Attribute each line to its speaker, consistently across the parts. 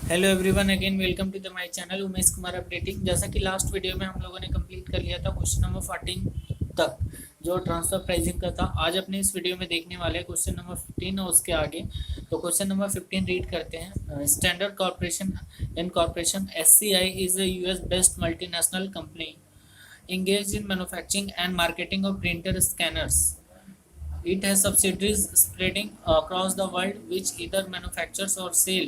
Speaker 1: Hello everyone, again welcome to the my channel Umesh Kumar updating. जैसा कि last video में हम लोगों ने कंप्लीट कर लिया था क्वेश्चन नंबर 14 तक, जो ट्रांसफर प्राइसिंग का था। आज अपने इस वीडियो में देखने वाले हैं क्वेश्चन नंबर 15 और उसके आगे। तो क्वेश्चन नंबर 15 रीड करते हैं। Standard corporation and corporation SCI is a US based multinational company engaged in manufacturing and marketing of printer scanners. It has subsidiaries spreading across the world which either manufactures or sell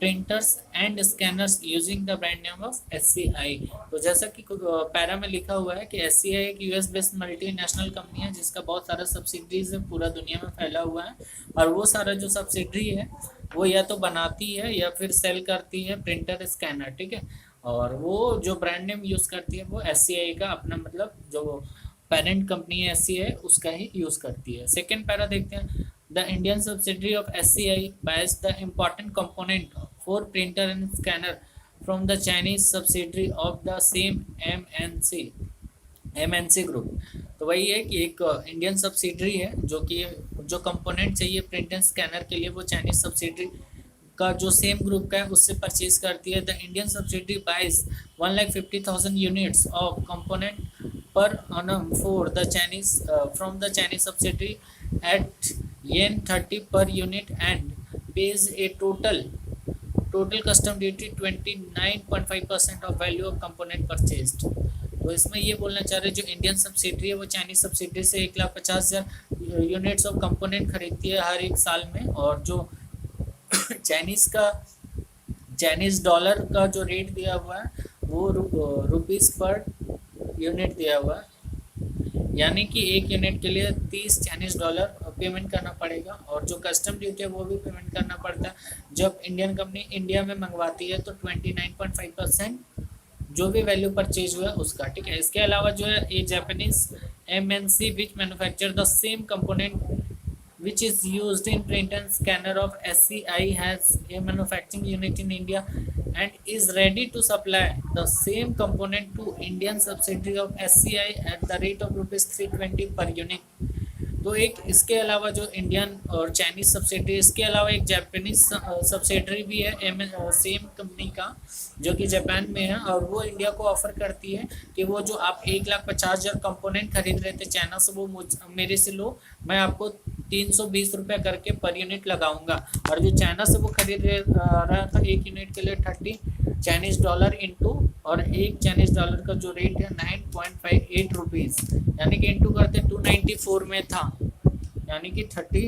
Speaker 1: printers and scanners using the brand name of SCI। तो जैसा कि para में लिखा हुआ है कि SCI एक US based multinational company है जिसका बहुत सारा सब्सिडरीज है, पूरा दुनिया में फैला हुआ है। और वो सारा जो सब्सिडरी है वो या तो बनाती है या फिर सेल करती है प्रिंटर स्कैनर, ठीक है। और वो जो ब्रांड नेम यूज़ करती है वो SCI का अपना, मतलब जो पेरेंट कंपनी है SCI उसका ही यूज़ करती है। सेकेंड पैरा देखते हैं। The Indian subsidiary of SCI bias the important component for printer and scanner from the Chinese subsidiary of the same MNC group. तो वही है कि एक इंडियन सब्सिडरी है जो कि जो कंपोनेंट चाहिए प्रिंट एंड स्कैनर के लिए वो चाइनीज सब्सिडरी का जो सेम ग्रुप का है उससे परचेज करती है। The Indian subsidiary buys 1,50,000 units of component per annum for the Chinese from the Chinese subsidiary at yen 30 per unit and pays a total custom duty 29.5% of value of component purchased। तो इसमें ये बोलना चाह रहे हैं जो Indian subsidiary है वो चाइनीज सब्सिडरी से 1,50,000 यूनिट्स ऑफ कंपोनेंट खरीदती है हर एक साल में। और जो चाइनीज डॉलर का जो रेट दिया हुआ है वो रुपीज़ पर यूनिट दिया हुआ है, यानी कि एक यूनिट के लिए 30 चाइनीज डॉलर पेमेंट करना पड़ेगा। और जो कस्टम ड्यूटी है वो भी पेमेंट करना पड़ता है। जब इंडियन कंपनी इंडिया में मंगवाती है तो 29.5% जो भी वैल्यू परचेज हुआ है उसका, ठीक है। इसके अलावा जो है a Japanese MNC which manufacture the same component which is used in print and scanner of SCI has a manufacturing unit in India and is ready to supply the same component to Indian subsidiary of SCI at the rate of rupees 320 per unit। तो एक इसके अलावा जो Indian और Chinese subsidiary, इसके अलावा एक Japanese subsidiary भी है सेम कंपनी का जो कि जापान में है। और वो इंडिया को ऑफर करती है कि वो जो आप 1,50,000 कंपोनेंट खरीद रहे थे चाइना से वो मेरे से लो, मैं आपको 320 रुपये करके पर यूनिट लगाऊंगा। और जो चाइना से वो खरीद रहा था एक यूनिट के लिए 30 चाइनीज डॉलर इंटू, और एक चाइनीज डॉलर का जो रेट है 9.58 रुपीज़, यानी कि इंटू करते 294 में था, यानी कि 30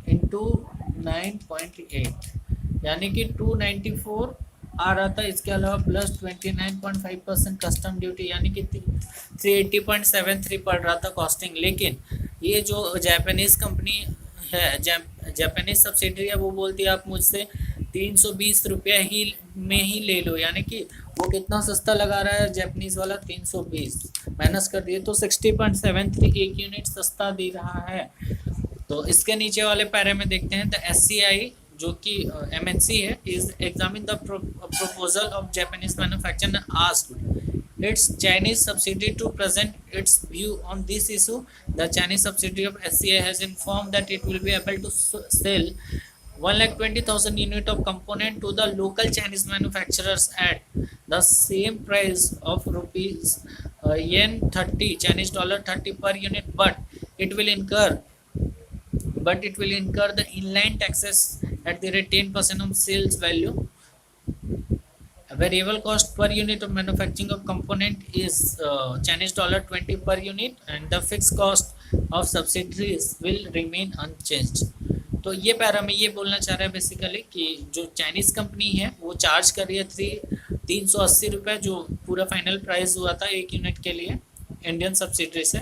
Speaker 1: इंटू 9.8 यानी कि 294 आ रहा था। इसके अलावा प्लस 29.5% कस्टम ड्यूटी, यानी कि 380.73 पड़ रहा था कॉस्टिंग। लेकिन ये जो जापानीज़ कंपनी है, जापानीज सब्सिडरी है, वो बोलती है आप मुझसे 320 रुपये ही में ही ले लो, यानी कि वो कितना सस्ता लगा रहा है जापानीज़ वाला, 320 माइनस कर दिए तो 60.73 एक यूनिट सस्ता दे रहा है। तो इसके नीचे वाले पैरे में देखते हैं द SCI जो कि MNC है is examine the proposal of Japanese manufacturer asked its Chinese subsidiary to present its view on this issue। The Chinese subsidiary of SCI has informed that it will be able to sell 1,20,000 unit of component to the local Chinese manufacturers at the same price of rupees yen 30 Chinese dollar 30 per unit, it will incur the inland taxes at the rate 10% of sales value। Variable cost per unit of manufacturing of component is Chinese dollar 20 per unit and the fixed cost of subsidiaries will remain unchanged। तो ये para में ये बोलना चाह रहा है basically कि जो चाइनीज़ कंपनी है वो चार्ज कर रही है 380 रुपये, जो पूरा फाइनल प्राइस हुआ था एक यूनिट के लिए इंडियन सब्सिडरी से,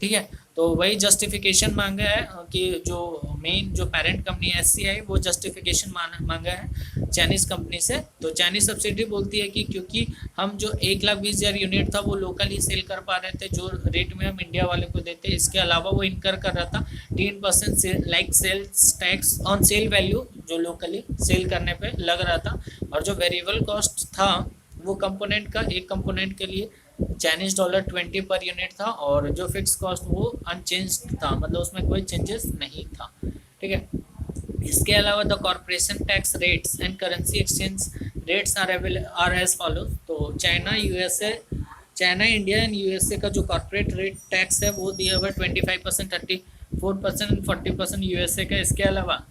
Speaker 1: ठीक है। तो वही जस्टिफिकेशन मांगा है कि जो मेन जो पेरेंट कंपनी है SCI वो जस्टिफिकेशन मांगा है चाइनीज़ कंपनी से। तो चाइनीज़ सब्सिडरी बोलती है कि क्योंकि हम जो 1,20,000 यूनिट था वो लोकली सेल कर पा रहे थे जो रेट में हम इंडिया वाले को देते, इसके अलावा वो इनकर कर रहा था 10% like sales tax on sale value जो लोकली सेल करने पे लग रहा था। और जो वेरिएबल कॉस्ट था वो कंपोनेंट का, एक कंपोनेंट के लिए चाइनीज डॉलर 20 पर यूनिट था, और जो फिक्स कॉस्ट वो अनचेंज था, मतलब उसमें कोई चेंजेस नहीं था, ठीक है। इसके अलावा the corporation tax rates and currency exchange rates are as follow. तो चाइना इंडिया एंड यूएसए का जो कॉर्पोरेट रेट टैक्स है वो दिया हुआ है 25%, 34% एंड 40% यूएसए का। इसके अलावा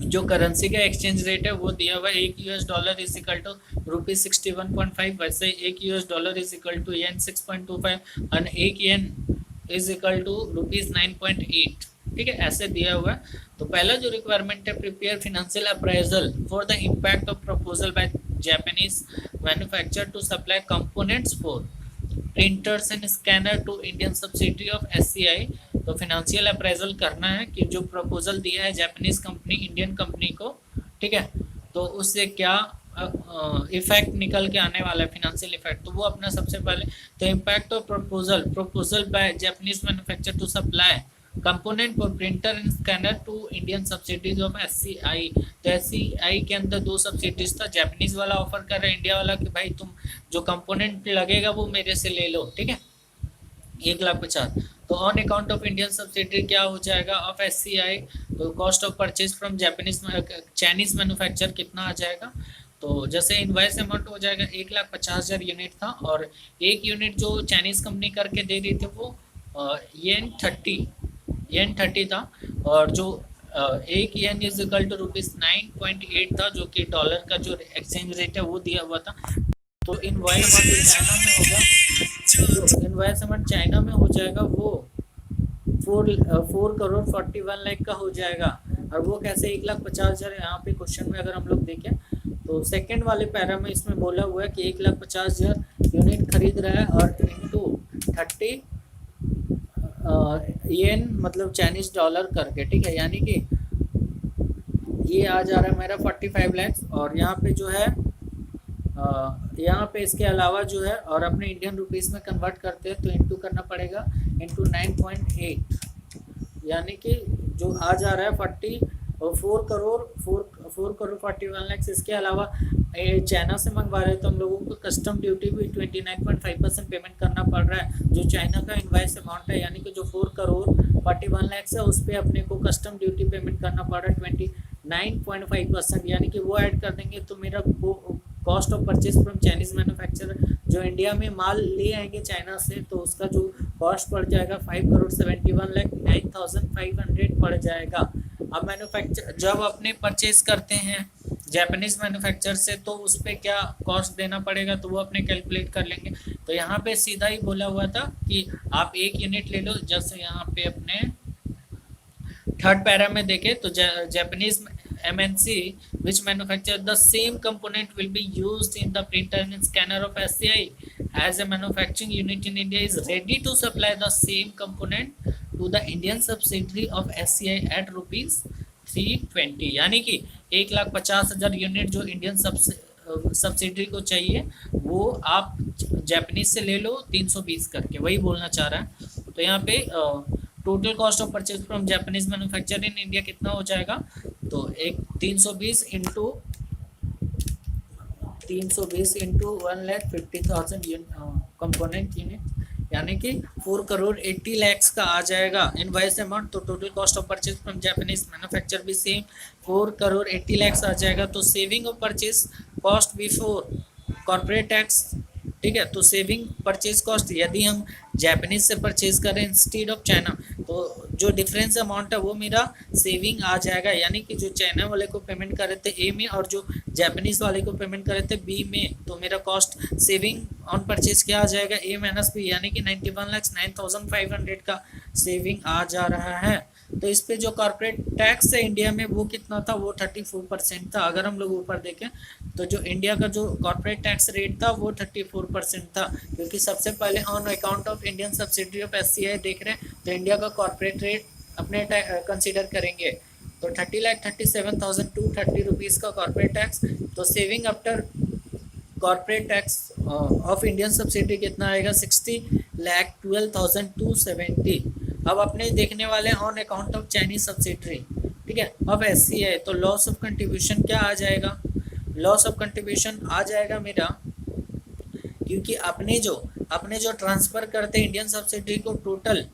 Speaker 1: जो करेंसी का एक्सचेंज रेट है वो दिया हुआ है एक US dollar is equal to ₹61.5, वैसे एक US dollar is equal to yen 6.25 और एक येन इज इक्वल टू ₹9.8। ठीक है, ऐसे दिया हुआ है। तो पहला जो रिक्वायरमेंट है, prepare financial appraisal for the impact of proposal by Japanese manufacture to supply components for printers and scanner to Indian subsidiary of SCI. तो फाइनेंशियल अप्राइजल करना है कि जो प्रपोजल दिया है जापानीज कंपनी इंडियन कंपनी को, ठीक है, तो उससे क्या इफेक्ट निकल के आने वाला है, फाइनेंशियल इफेक्ट। तो वो अपना सबसे पहले तो impact of proposal by Japanese manufacture to supply component for printer and scanner to Indian subsidies of SCI. तो एससीआई के अंदर दो सब्सिडीज था, जापानीज वाला ऑफर कर रहा है इंडिया वाला कि भाई तुम जो कंपोनेंट लगेगा वो मेरे से ले लो, ठीक है, 1,50,000। तो on account of Indian subsidiary क्या हो जाएगा ऑफ एससीआई, तो cost of purchase from Chinese manufacture कितना आ जाएगा। तो जैसे इनवाइस अमाउंट हो जाएगा 1,50,000 यूनिट था, और एक यूनिट जो चाइनीज कंपनी करके दे रही थी वो येन 30 था, और जो एक येन इज इक्वल टू ₹9.8 था, जो कि डॉलर का जो एक्सचेंज रेट है वो दिया हुआ था। तो इनवाइस अमाउंट चाइना में होगा, जो इनवाइस अमाउंट चाइना में हो जाएगा वो 4 करोड़ 41 लाख का हो जाएगा। और वो कैसे 1,50,000, यहाँ पे क्वेश्चन में अगर हम लोग देखें तो सेकंड वाले पैरा में इसमें बोला हुआ है कि 1,50,000 यूनिट खरीद रहा है, और इंटू 30 येन मतलब चाइनीज डॉलर करके, ठीक है, यानी कि ये आ जा रहा है मेरा 45 लाख। और यहाँ पे जो है यहाँ पे इसके अलावा जो है और अपने इंडियन रुपीस में कन्वर्ट करते हैं तो इंटू करना पड़ेगा इंटू 9.8, यानी कि जो आ जा रहा है 4 करोड़ 41 लाख। इसके अलावा चाइना से मंगवा रहे हैं तो हम लोगों को कस्टम ड्यूटी भी 29.5% पेमेंट करना पड़ रहा है, जो चाइना का इनवाइस अमाउंट है, यानी कि जो 4 करोड़ 41 लाख है उस पर अपने को कस्टम ड्यूटी पेमेंट करना पड़ रहा है 29.5%, यानी कि वो ऐड कर देंगे तो मेरा cost of purchase from Chinese manufacture जो इंडिया में माल ले आएंगे चाइना से, तो उसका जो कॉस्ट पड़ जाएगा 5 करोड़ 71 लाख 9,500 पड़ जाएगा। अब मैन्युफैक्चर जब अपने परचेज करते हैं जापानीज मैन्युफैक्चर से तो उस पर क्या कॉस्ट देना पड़ेगा, तो वो अपने कैलकुलेट कर लेंगे। तो यहाँ पे सीधा ही बोला हुआ था कि आप एक यूनिट ले लो। जैसे यहाँ पे अपने थर्ड पैरा में देखें तो Japanese MNC which manufacture the same component will be used in the printer and scanner of SCI as a manufacturing unit in India is ready to supply the same component to the Indian subsidiary of SCI at ₹320, यानी कि 1,50,000 unit जो Indian subsidiary को चाहिए वो आप Japanese से ले लो 320 करके, वही बोलना चाह रहा है। तो यहाँ पे total cost of purchase from Japanese manufacture in India कितना हो जाएगा, तो एक 320 इंटू 1,50,000 कंपोनेंट यूनिट, यानी कि 4 करोड़ 80 लाख का आ जाएगा इनवाइस अमाउंट। तो total cost of purchase from Japanese manufacture भी सेम 4 करोड़ 80 लाख आ जाएगा। तो saving of purchase cost before corporate tax, ठीक है, तो सेविंग परचेज कॉस्ट यदि हम जापानीज से परचेज करें इंस्टीड ऑफ चाइना तो जो डिफरेंस अमाउंट है वो मेरा सेविंग आ जाएगा, यानी कि जो चाइना वाले को पेमेंट कर रहे थे ए में और जो जापानीज वाले को पेमेंट कर रहे थे बी में, तो मेरा कॉस्ट सेविंग ऑन परचेज क्या आ जाएगा ए माइनस बी, यानी कि 91,09,500 का सेविंग आ जा रहा है। तो इस पे जो कॉर्पोरेट टैक्स है इंडिया में वो कितना था, वो 34% था। अगर हम लोग ऊपर देखें तो जो इंडिया का जो कॉर्पोरेट टैक्स रेट था वो 34% था, क्योंकि सबसे पहले on account of Indian subsidiary of SCI देख रहे हैं तो इंडिया का कॉर्पोरेट रेट अपने कंसिडर करेंगे। तो 30,37,230 रुपीज़ का कॉर्पोरेट टैक्स। तो saving after corporate tax of Indian subsidiary कितना आएगा, 60,12,270। अब अपने देखने वाले on account of Chinese subsidiary, ठीक है, अब एससीआई। तो लॉस ऑफ कंट्रीब्यूशन क्या आ जाएगा, लॉस ऑफ कंट्रीब्यूशन आ जाएगा मेरा, क्योंकि अपने जो ट्रांसफ़र करते हैं इंडियन सब्सिडरी को टोटल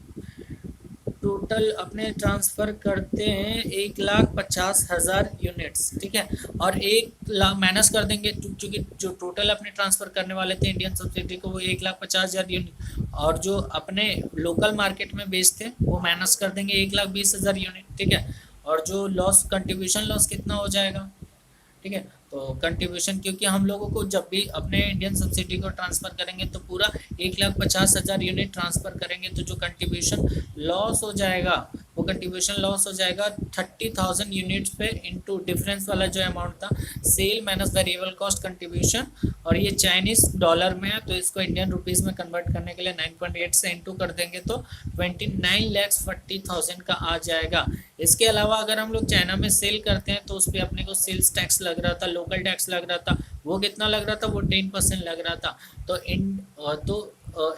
Speaker 1: टोटल अपने ट्रांसफ़र करते हैं 1,50,000 यूनिट्स, ठीक है। और 1,00,000 माइनस कर देंगे क्योंकि जो टोटल अपने ट्रांसफ़र करने वाले थे इंडियन सब्सिडी को वो 1,50,000 यूनिट, और जो अपने लोकल मार्केट में बेचते वो माइनस कर देंगे 1,20,000 यूनिट, ठीक है। और जो लॉस कंट्रीब्यूशन लॉस कितना हो जाएगा, ठीक है। तो कंट्रीब्यूशन, क्योंकि हम लोगों को जब भी अपने इंडियन सब्सिडी को ट्रांसफ़र करेंगे तो पूरा 1,50,000 यूनिट ट्रांसफ़र करेंगे, तो जो कंट्रीब्यूशन लॉस हो जाएगा वो कंट्रीब्यूशन लॉस हो जाएगा 30,000 यूनिट्स पे इंटू डिफरेंस वाला जो अमाउंट था, sale minus variable cost contribution. और ये चाइनीज़ डॉलर में है तो इसको इंडियन रुपीज़ में कन्वर्ट करने के लिए 9.8 से इंटू कर देंगे तो 29,40,000 का आ जाएगा। इसके अलावा अगर हम लोग चाइना में सेल करते हैं तो उस पर अपने को सेल्स टैक्स लग रहा था, लोकल टैक्स लग रहा था, वो कितना लग रहा था, वो 10% लग रहा था। तो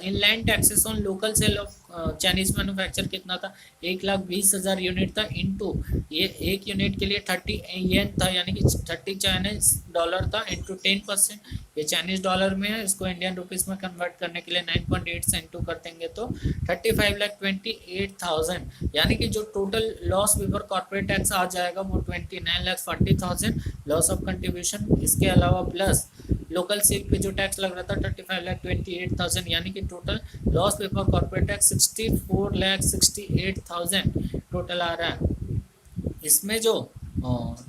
Speaker 1: inland taxes on local cell of Chinese manufacture कितना था, 1,20,000 यूनिट था, इंटू ये एक यूनिट के लिए 30 येन था, यानी कि 30 चाइनीज डॉलर था, इंटू 10%, ये चाइनीज डॉलर में है, इसको इंडियन रुपीज़ में कन्वर्ट करने के लिए 9.8 से इंटू कर देंगे तो 35,28,000, यानी कि जो total loss before corporate tax आ जाएगा वो 29,40,000 लॉस ऑफ कंट्रीब्यूशन। इसके अलावा प्लस लोकल सेल पे जो टैक्स लग रहा था 35,28,000, यानी कि total loss before corporate tax 64,68,000 total आ रहा है। इसमें जो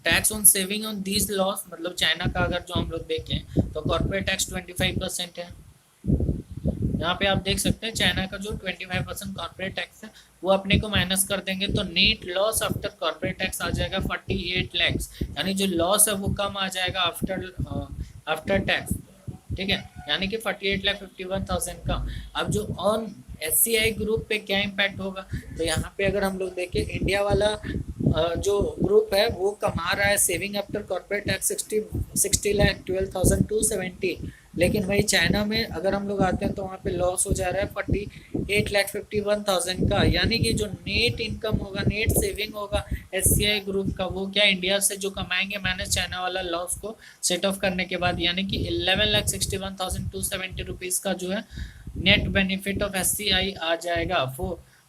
Speaker 1: tax on saving on these loss, मतलब चाइना का अगर जो हम लोग देखें तो कॉर्पोरेट टैक्स 25% है। यहाँ पे आप देख सकते हैं चाइना का जो 25% कॉर्पोरेट टैक्स है वो अपने को माइनस कर देंगे तो net loss after corporate tax आ जाएगा 48 लाख, यानी जो लॉस है वो कम आ जाएगा आफ्टर टैक्स, ठीक है, यानी कि 48,51,000 का। अब जो ऑन SCI ग्रुप पे क्या इम्पैक्ट होगा, तो यहाँ पे अगर हम लोग देखें इंडिया वाला जो ग्रुप है वो कमा रहा है सेविंग आफ्टर कॉर्पोरेट टैक्स 60,12,270, लेकिन वही चाइना में अगर हम लोग आते हैं तो वहाँ पे लॉस हो जा रहा है 48,51,000 का, यानी कि जो नेट इनकम होगा, नेट सेविंग होगा SCI ग्रुप का, वो क्या इंडिया से जो कमाएंगे मैंने चाइना वाला लॉस को सेट ऑफ करने के बाद, यानी कि 11,61,270 रुपीज़ का जो है नेट बेनिफिट ऑफ SCI आ जाएगा।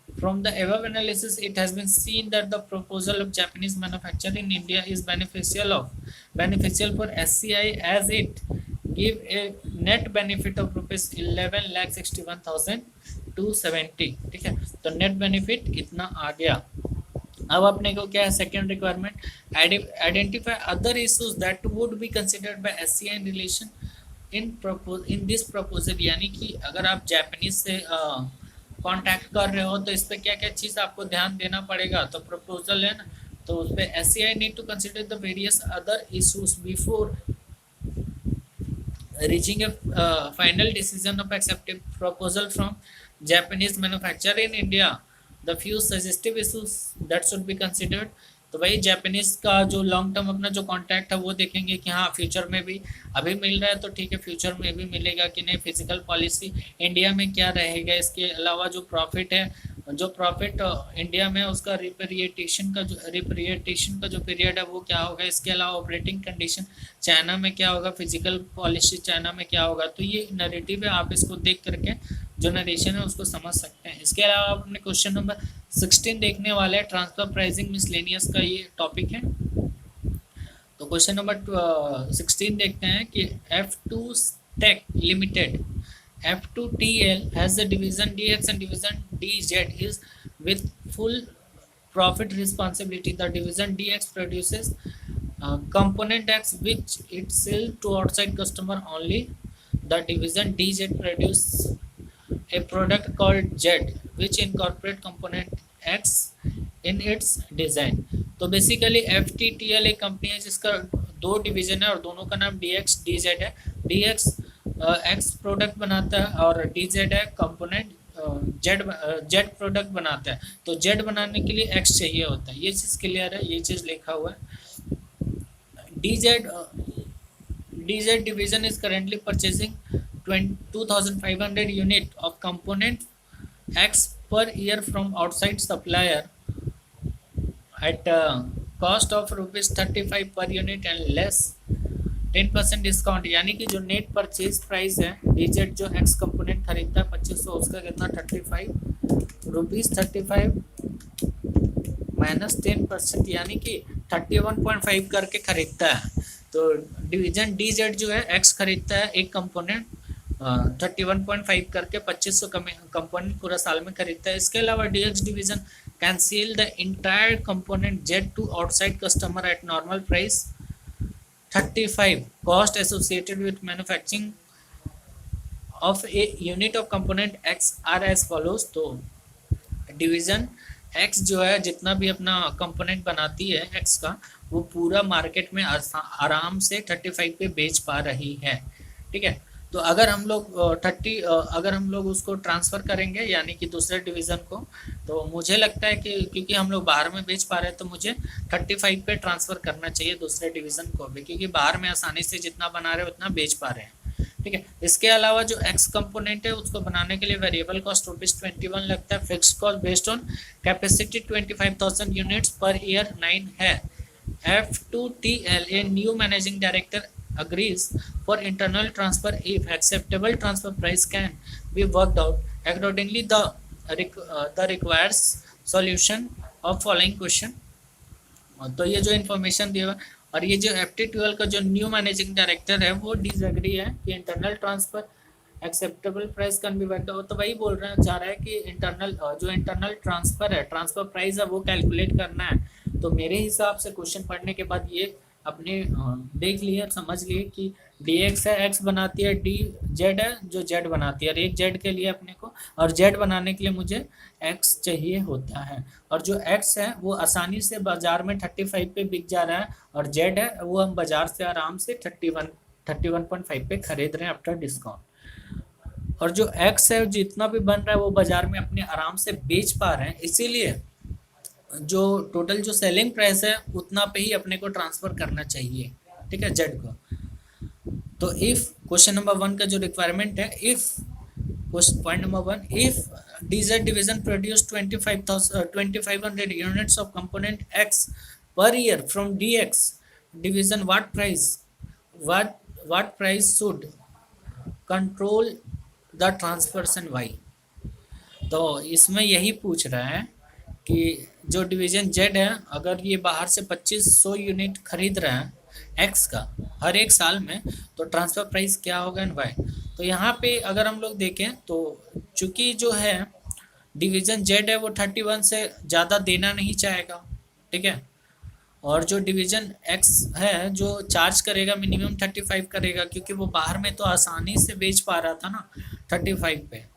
Speaker 1: From the above analysis, it has been seen that the proposal of Japanese manufacturer in India is beneficial for SCI as it give a net benefit of rupees 11,61,270, ठीक है। तो net benefit इतना आ गया। अब अपने को क्या है second requirement, identify other issues that would be considered bye SCI in relation in this proposal, यानी कि अगर आप जापानीज से कांटेक्ट कर रहे हो तो इस पर क्या क्या चीज़ आपको ध्यान देना पड़ेगा। तो प्रपोजल है ना, तो उस पर SCI need to consider the various other issues before reaching a final decision of accepting proposal from Japanese manufacturer in India. The few suggestive issues that should be considered, तो वही जापानीज का जो long term अपना जो contract है वो देखेंगे कि हाँ फ्यूचर में भी अभी मिल रहा है तो ठीक है, फ्यूचर में भी मिलेगा कि नहीं, फिजिकल पॉलिसी इंडिया में क्या रहेगा। इसके अलावा जो प्रॉफिट है, जो प्रॉफिट इंडिया में उसका रिपेरिएटेशन का जो पीरियड है वो क्या होगा। इसके अलावा ऑपरेटिंग कंडीशन चाइना में क्या होगा, फिजिकल पॉलिसी चाइना में क्या होगा। तो ये नरेटिव है, आप इसको देख करके जो नरेशन है उसको समझ सकते हैं। इसके अलावा आप अपने क्वेश्चन नंबर 16 देखने वाले हैं, ट्रांसफर प्राइसिंग मिसलेनियस का ये टॉपिक है। तो क्वेश्चन नंबर 16 देखते हैं कि F2 Tech Limited F2TL has the division DX and division DZ is with full profit responsibility. The division DX produces component X which it sells to outside customer only. The division DZ produces a product called Z which incorporate component X in its design. तो basically FTTL एक company है जिसका दो division है और दोनों का नाम DX DZ है। DX X प्रोडक्ट बनाता है और DZ है कंपोनेंट Z प्रोडक्ट बनाता है। तो Z बनाने के लिए X चाहिए होता है, ये चीज़ क्लियर है, ये चीज़ लिखा हुआ है। DZ division is currently purchasing 2,500 unit of component X per year from outside supplier at cost of ₹35 per unit and less 10% discount, यानी कि जो नेट परचेज प्राइस है DZ जो X कंपोनेंट खरीदता है 2500, उसका कितना ₹35 -10% यानी कि 31.5 करके खरीदता है। तो डिवीजन डी जेड जो है एक्स खरीदता है एक कंपोनेंट 31.5 करके 2500 कंपोनेंट पूरा साल में खरीदता है। इसके अलावा D X division can sell the entire component Z to outside customer at normal price 35 cost associated with manufacturing of a unit of component X are as follows. तो डिवीजन एक्स जो है जितना भी अपना कंपोनेंट बनाती है x का, वो पूरा मार्केट में आराम से 35 पे बेच पा रही है। ठीक है, तो अगर हम लोग अगर हम लोग उसको ट्रांसफ़र करेंगे यानी कि दूसरे डिवीज़न को, तो मुझे लगता है कि क्योंकि हम लोग बाहर में बेच पा रहे हैं तो मुझे 35 पे ट्रांसफ़र करना चाहिए दूसरे डिवीज़न को भी, क्योंकि बाहर में आसानी से जितना बना रहे हैं उतना बेच पा रहे हैं। ठीक है, इसके अलावा जो एक्स कंपोनेंट है उसको बनाने के लिए वेरिएबल कॉस्ट ₹21 लगता है। Fix cost based on capacity 25,000 units per year 9 है। F2TL, a new managing director, agrees for internal transfer if acceptable transfer price can be worked out. Accordingly, the requires solution of following question. तो ये जो information दिया हुआ, और ये जो FT12 का जो न्यू मैनेजिंग डायरेक्टर है वो डिसएग्री है कि internal transfer acceptable price can be worked out. तो वही बोल रहा है, चाह रहा है कि इंटरनल ट्रांसफर है, ट्रांसफर प्राइस है, वो कैलकुलेट करना है। तो मेरे हिसाब से क्वेश्चन पढ़ने के बाद ये अपने देख लिए, समझ लिए कि डी एक्स है एक्स बनाती है, डी जेड है जो जेड बनाती है, और एक जेड के लिए अपने को, और जेड बनाने के लिए मुझे एक्स चाहिए होता है। और जो एक्स है वो आसानी से बाज़ार में 35 पे बिक जा रहा है, और जेड है वो हम बाज़ार से आराम से 31.5 पे खरीद रहे हैं आफ्टर डिस्काउंट। और जो एक्स है जितना भी बन रहा है वो बाज़ार में अपने आराम से बेच पा रहे हैं, इसीलिए जो टोटल जो सेलिंग प्राइस है उतना पे ही अपने को ट्रांसफ़र करना चाहिए। ठीक है, जेड को। तो इफ़ क्वेश्चन नंबर 1 का जो रिक्वायरमेंट है, if point number 1, if DZ division produce 2500 units of component X per year from D X division, what price should control the transfer वाई। तो इसमें यही पूछ रहा है कि जो डिवीज़न जेड है अगर ये बाहर से 2500 यूनिट खरीद रहा है एक्स का हर एक साल में, तो ट्रांसफ़र प्राइस क्या होगा एंड वाई। तो यहाँ पे अगर हम लोग देखें तो चूँकि जो है डिवीज़न जेड है वो 31 से ज़्यादा देना नहीं चाहेगा। ठीक है, और जो डिवीज़न एक्स है जो चार्ज करेगा मिनिमम 35 करेगा, क्योंकि वो बाहर में तो आसानी से बेच पा रहा था ना 35 पे।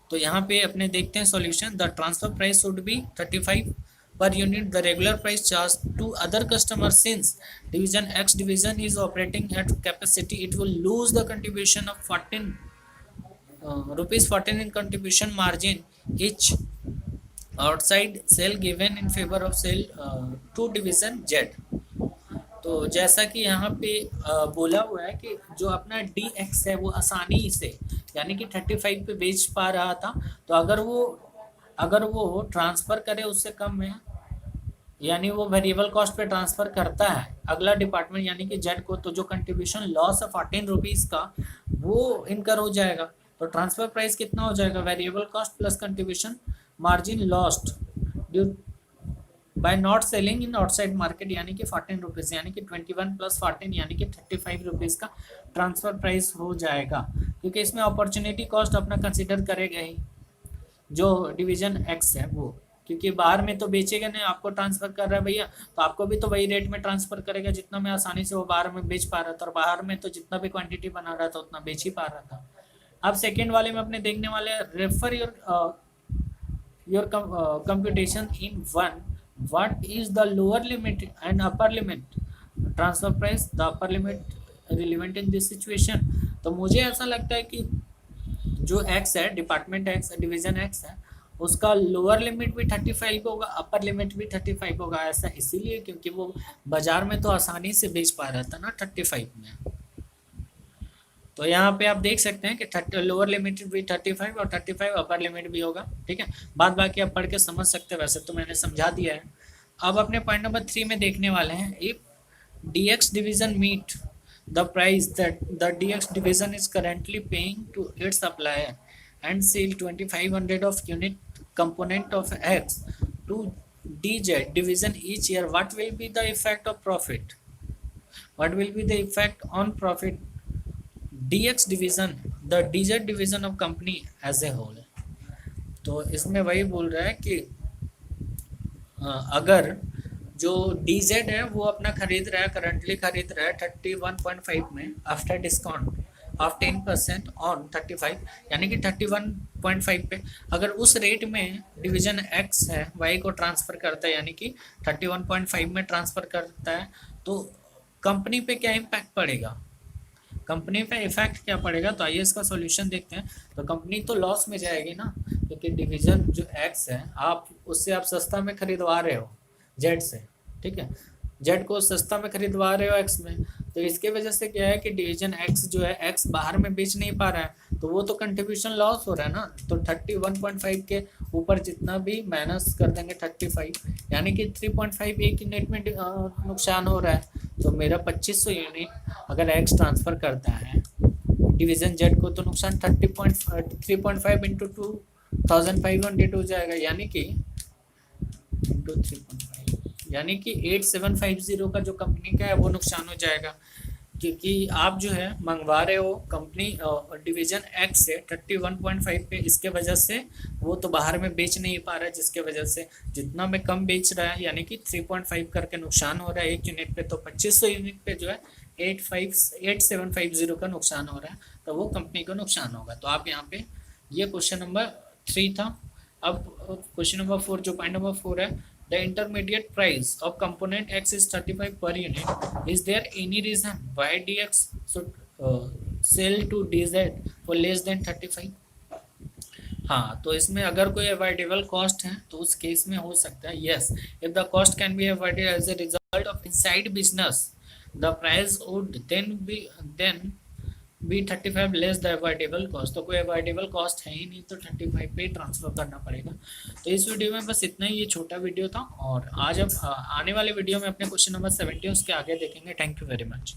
Speaker 1: तो यहाँ पे अपने देखते हैं solution. The transfer price should be 35 per unit the regular price charge to other customer since division X division is operating at capacity it will lose the contribution of 14 ₹14 in contribution margin each outside sale given in favor of sale to division Z। तो जैसा कि यहाँ पे बोला हुआ है कि जो अपना डी एक्स है वो आसानी से यानी कि 35 पे बेच पा रहा था, तो अगर वो ट्रांसफ़र करे उससे कम में, यानी वो वेरिएबल कॉस्ट पे ट्रांसफ़र करता है अगला डिपार्टमेंट यानी कि जेड को, तो जो कंट्रीब्यूशन लॉस है 14 रुपीज़ का वो इनकर हो जाएगा। तो ट्रांसफ़र प्राइस कितना हो जाएगा, variable cost plus contribution margin lost due by not selling in outside market यानी कि 14 रुपीज़, यानी कि 21 प्लस 14 यानी कि 35 रुपीज़ का ट्रांसफ़र प्राइस हो जाएगा। क्योंकि इसमें अपॉर्चुनिटी कॉस्ट अपना कंसिडर करेगा ही जो डिवीज़न एक्स है वो, क्योंकि बाहर में तो बेचेगा नहीं, आपको ट्रांसफ़र कर रहा है भैया तो आपको भी तो वही रेट में ट्रांसफ़र करेगा जितना में आसानी से वो बाहर में बेच पा रहा था, और बाहर में तो जितना भी क्वांटिटी बना रहा था उतना बेच ही पा रहा था। अब सेकेंड वाले में अपने देखने वाले refer your computation in one, what is the lower limit and upper limit transfer price, the upper limit relevant in this situation। तो मुझे ऐसा लगता है कि जो x है डिपार्टमेंट x डिवीज़न x है उसका लोअर लिमिट भी 35 होगा, अपर लिमिट भी 35 होगा। ऐसा इसीलिए क्योंकि वो बाज़ार में तो आसानी से बेच पा रहा था ना 35 में। तो यहाँ पे आप देख सकते हैं कि लोअर लिमिट भी 35 और 35 अपर लिमिट भी होगा। ठीक है, बाद बाकी आप पढ़ के समझ सकते हैं, वैसे तो मैंने समझा दिया है। अब अपने पॉइंट नंबर 3 में देखने वाले हैं, if DX division meet the price that the DX division is currently paying to its supplier and sell 2500 of unit component of X to DZ division each year, what will be the effect of profit? What will be the effect on profit? DX division, the DZ division of company as a whole. तो इसमें वही बोल रहा है कि अगर जो DZ है वो अपना खरीद रहा है, करंटली खरीद रहा है 31.5 में आफ्टर डिस्काउंट ऑफ 10% ऑन 35, यानी कि 31.5 पे अगर उस रेट में डिवीजन X है Y को ट्रांसफ़र करता है, यानी कि 31.5 में ट्रांसफ़र करता है, तो कंपनी पे क्या इम्पैक्ट पड़ेगा, कंपनी पे इफेक्ट क्या पड़ेगा? तो आइए इसका सॉल्यूशन देखते हैं। तो कंपनी तो लॉस में जाएगी ना, क्योंकि डिवीजन जो X है आप उससे आप सस्ता में खरीदवा रहे हो Z से, ठीक है, Z को सस्ता में खरीदवा रहे हो X में, तो इसके वजह से क्या है कि डिवीजन X जो है X बाहर में बेच नहीं पा रहा है, तो वो तो कंट्रीब्यूशन लॉस हो रहा है ना। तो 31.5 के ऊपर जितना भी माइनस कर देंगे 35, यानी कि 3.5 एक यूनिट में नुकसान हो रहा है। तो मेरा 2500 यूनिट अगर X ट्रांसफ़र करता है डिवीजन Z को, तो नुकसान 3.5 इंटू 2500 हो जाएगा, यानी कि इंटू 3.5, यानी कि 8750 का जो कंपनी का है वो नुकसान हो जाएगा, क्योंकि आप जो है मंगवा रहे हो कंपनी डिवीजन X से 31.5 पे, इसके वजह से वो तो बाहर में बेच नहीं पा रहा है, जिसके वजह से जितना में कम बेच रहा है, यानी कि 3.5 करके नुकसान हो रहा है एक यूनिट पे। तो 2500 यूनिट पे जो है 8750 का नुकसान हो रहा है, तो वो कंपनी को नुकसान होगा। तो आप यहाँ पे ये क्वेश्चन नंबर 3 था। अब क्वेश्चन नंबर 4, जो पॉइंट नंबर 4 है, the intermediate price of component X is 35 per unit. Is there any reason why DX should sell to DZ for less than 35? हाँ, तो इसमें अगर कोई अवॉइडेबल कॉस्ट है तो उस केस में हो सकता है yes, if the cost can be avoided as a result of inside business the price would then be 35 less the avoidable cost. तो कोई अवॉइडेबल कॉस्ट है ही नहीं, तो 35 पे ट्रांसफर करना पड़ेगा। तो इस वीडियो में बस इतना ही, ये छोटा वीडियो था, और आज अब आने वाले वीडियो में अपने क्वेश्चन नंबर 70 उसके आगे देखेंगे। Thank you very much.